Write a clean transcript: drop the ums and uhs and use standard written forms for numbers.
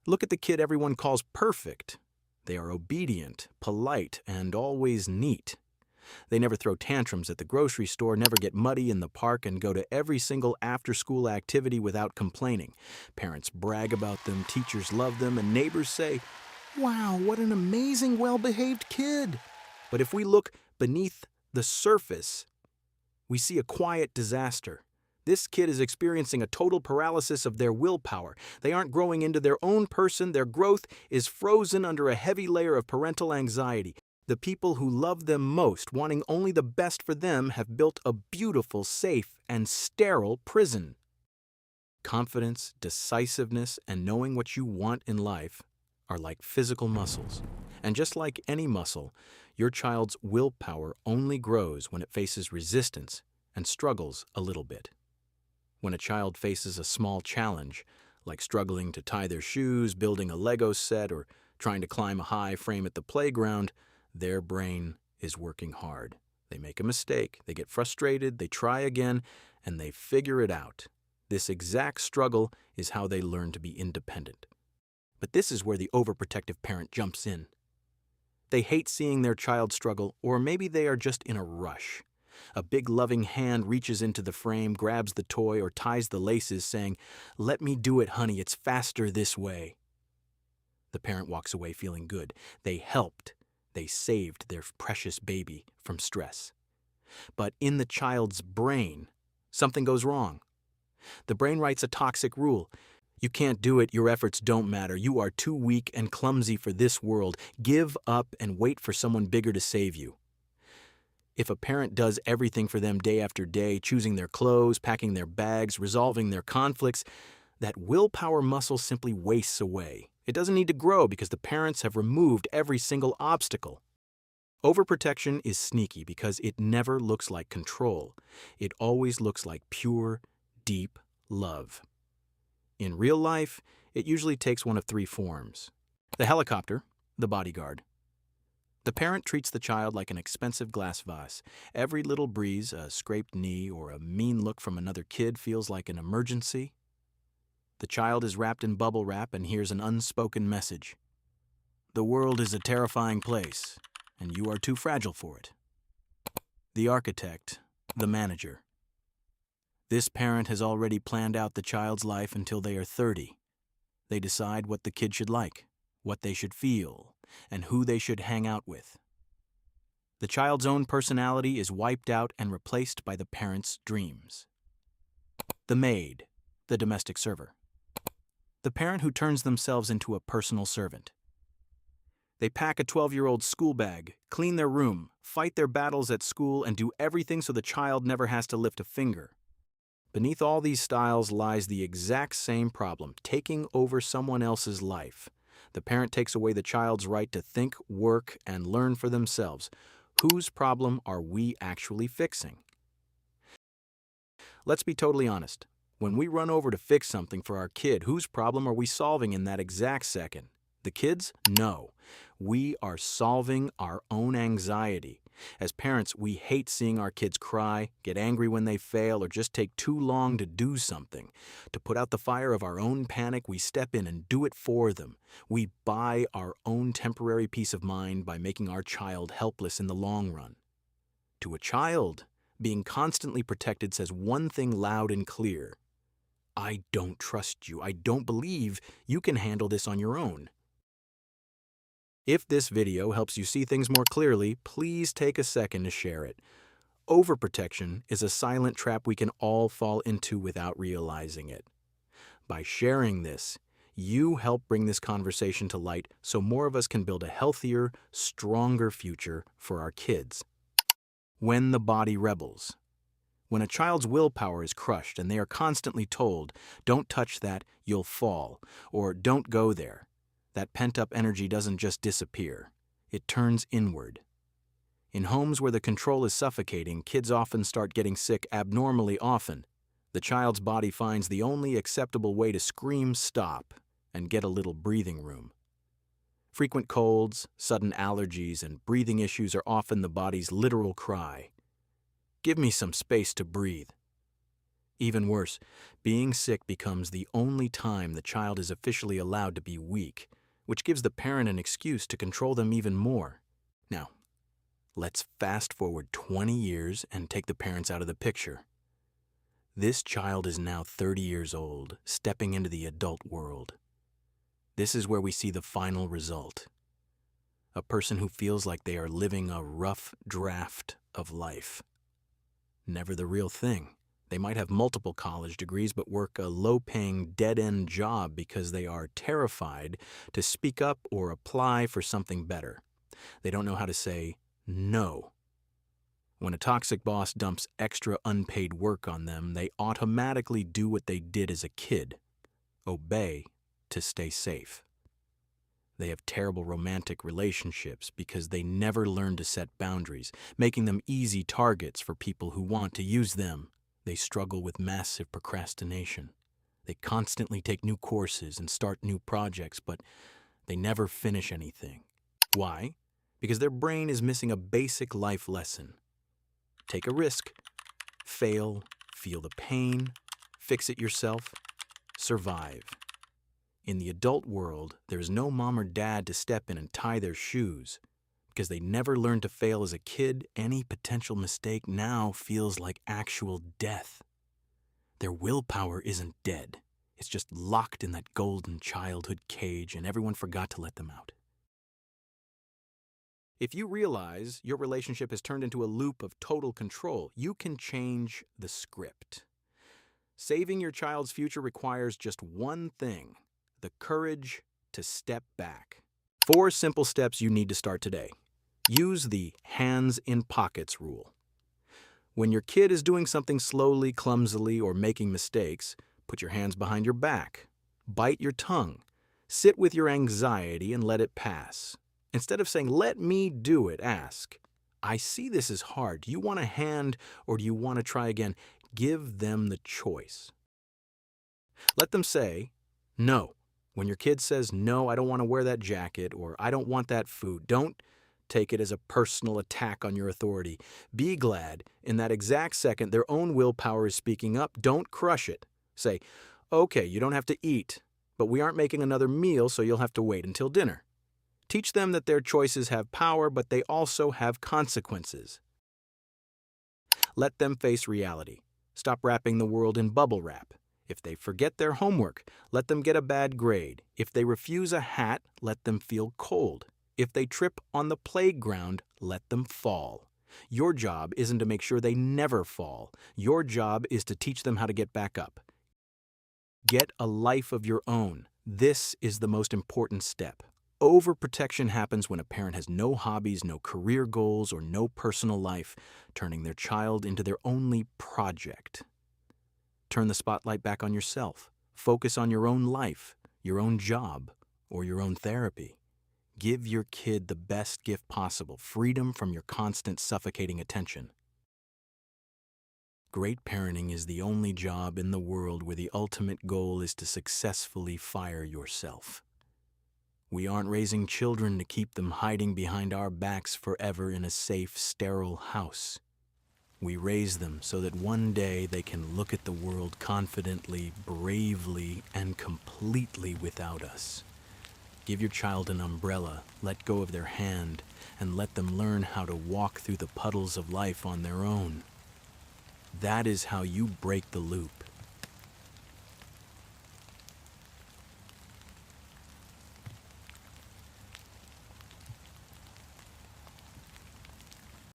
Look at the kid everyone calls perfect. They are obedient, polite, and always neat. They never throw tantrums at the grocery store, never get muddy in the park, and go to every single after-school activity without complaining. Parents brag about them, teachers love them, and neighbors say, "Wow, what an amazing, well-behaved kid." But if we look beneath the surface, we see a quiet disaster. This kid is experiencing a total paralysis of their willpower. They aren't growing into their own person. Their growth is frozen under a heavy layer of parental anxiety. The people who love them most, wanting only the best for them, have built a beautiful, safe, and sterile prison. Confidence, decisiveness, and knowing what you want in life are like physical muscles. And just like any muscle, your child's willpower only grows when it faces resistance and struggles a little bit. When a child faces a small challenge, like struggling to tie their shoes, building a Lego set, or trying to climb a high frame at the playground, their brain is working hard. They make a mistake, they get frustrated, they try again, and they figure it out. This exact struggle is how they learn to be independent. But this is where the overprotective parent jumps in. They hate seeing their child struggle, or maybe they are just in a rush. A big loving hand reaches into the frame, grabs the toy, or ties the laces, saying, "Let me do it, honey, it's faster this way." The parent walks away feeling good. They helped. They saved their precious baby from stress. But in the child's brain, something goes wrong. The brain writes a toxic rule. "You can't do it, your efforts don't matter, you are too weak and clumsy for this world. Give up and wait for someone bigger to save you." If a parent does everything for them day after day, choosing their clothes, packing their bags, resolving their conflicts, that willpower muscle simply wastes away. It doesn't need to grow because the parents have removed every single obstacle. Overprotection is sneaky because it never looks like control. It always looks like pure, deep love. In real life, it usually takes one of three forms. The helicopter, the bodyguard. The parent treats the child like an expensive glass vase. Every little breeze, a scraped knee, or a mean look from another kid feels like an emergency. The child is wrapped in bubble wrap and hears an unspoken message. "The world is a terrifying place, and you are too fragile for it." The architect, the manager. This parent has already planned out the child's life until they are 30. They decide what the kid should like, what they should feel, and who they should hang out with. The child's own personality is wiped out and replaced by the parent's dreams. The maid, the domestic server. The parent who turns themselves into a personal servant. They pack a 12-year-old school bag, clean their room, fight their battles at school, and do everything so the child never has to lift a finger. Beneath all these styles lies the exact same problem, taking over someone else's life. The parent takes away the child's right to think, work, and learn for themselves. Whose problem are we actually fixing? Let's be totally honest. When we run over to fix something for our kid, whose problem are we solving in that exact second? The kids? No. We are solving our own anxiety. As parents, we hate seeing our kids cry, get angry when they fail, or just take too long to do something. To put out the fire of our own panic, we step in and do it for them. We buy our own temporary peace of mind by making our child helpless in the long run. To a child, being constantly protected says one thing loud and clear: "I don't trust you. I don't believe you can handle this on your own." If this video helps you see things more clearly, please take a second to share it. Overprotection is a silent trap we can all fall into without realizing it. By sharing this, you help bring this conversation to light so more of us can build a healthier, stronger future for our kids. When the body rebels. When a child's willpower is crushed and they are constantly told, "Don't touch that, you'll fall," or "Don't go there," that pent-up energy doesn't just disappear. It turns inward. In homes where the control is suffocating, kids often start getting sick abnormally often. The child's body finds the only acceptable way to scream stop and get a little breathing room. Frequent colds, sudden allergies, and breathing issues are often the body's literal cry. "Give me some space to breathe." Even worse, being sick becomes the only time the child is officially allowed to be weak, which gives the parent an excuse to control them even more. Now, let's fast forward 20 years and take the parents out of the picture. This child is now 30 years old, stepping into the adult world. This is where we see the final result. A person who feels like they are living a rough draft of life. Never the real thing. They might have multiple college degrees but work a low-paying, dead-end job because they are terrified to speak up or apply for something better. They don't know how to say no. When a toxic boss dumps extra unpaid work on them, they automatically do what they did as a kid: obey to stay safe. They have terrible romantic relationships because they never learn to set boundaries, making them easy targets for people who want to use them. They struggle with massive procrastination. They constantly take new courses and start new projects, but they never finish anything. Why? Because their brain is missing a basic life lesson. Take a risk. Fail. Feel the pain. Fix it yourself. Survive. In the adult world, there's no mom or dad to step in and tie their shoes. Because they never learned to fail as a kid, any potential mistake now feels like actual death. Their willpower isn't dead. It's just locked in that golden childhood cage, and everyone forgot to let them out. If you realize your relationship has turned into a loop of total control, you can change the script. Saving your child's future requires just one thing: the courage to step back. 4 simple steps you need to start today. Use the hands in pockets rule. When your kid is doing something slowly, clumsily, or making mistakes, put your hands behind your back. Bite your tongue. Sit with your anxiety and let it pass. Instead of saying, "Let me do it," ask, "I see this is hard. Do you want a hand or do you want to try again?" Give them the choice. Let them say, "No." When your kid says, "No, I don't want to wear that jacket," or "I don't want that food," don't take it as a personal attack on your authority. Be glad in that exact second their own willpower is speaking up. Don't crush it. Say, "Okay, you don't have to eat, but we aren't making another meal, so you'll have to wait until dinner." Teach them that their choices have power, but they also have consequences. Let them face reality. Stop wrapping the world in bubble wrap. If they forget their homework, let them get a bad grade. If they refuse a hat, let them feel cold. If they trip on the playground, let them fall. Your job isn't to make sure they never fall. Your job is to teach them how to get back up. Get a life of your own. This is the most important step. Overprotection happens when a parent has no hobbies, no career goals, or no personal life, turning their child into their only project. Turn the spotlight back on yourself. Focus on your own life, your own job, or your own therapy. Give your kid the best gift possible: freedom from your constant suffocating attention. Great parenting is the only job in the world where the ultimate goal is to successfully fire yourself. We aren't raising children to keep them hiding behind our backs forever in a safe, sterile house. We raise them so that one day they can look at the world confidently, bravely, and completely without us. Give your child an umbrella, let go of their hand, and let them learn how to walk through the puddles of life on their own. That is how you break the loop.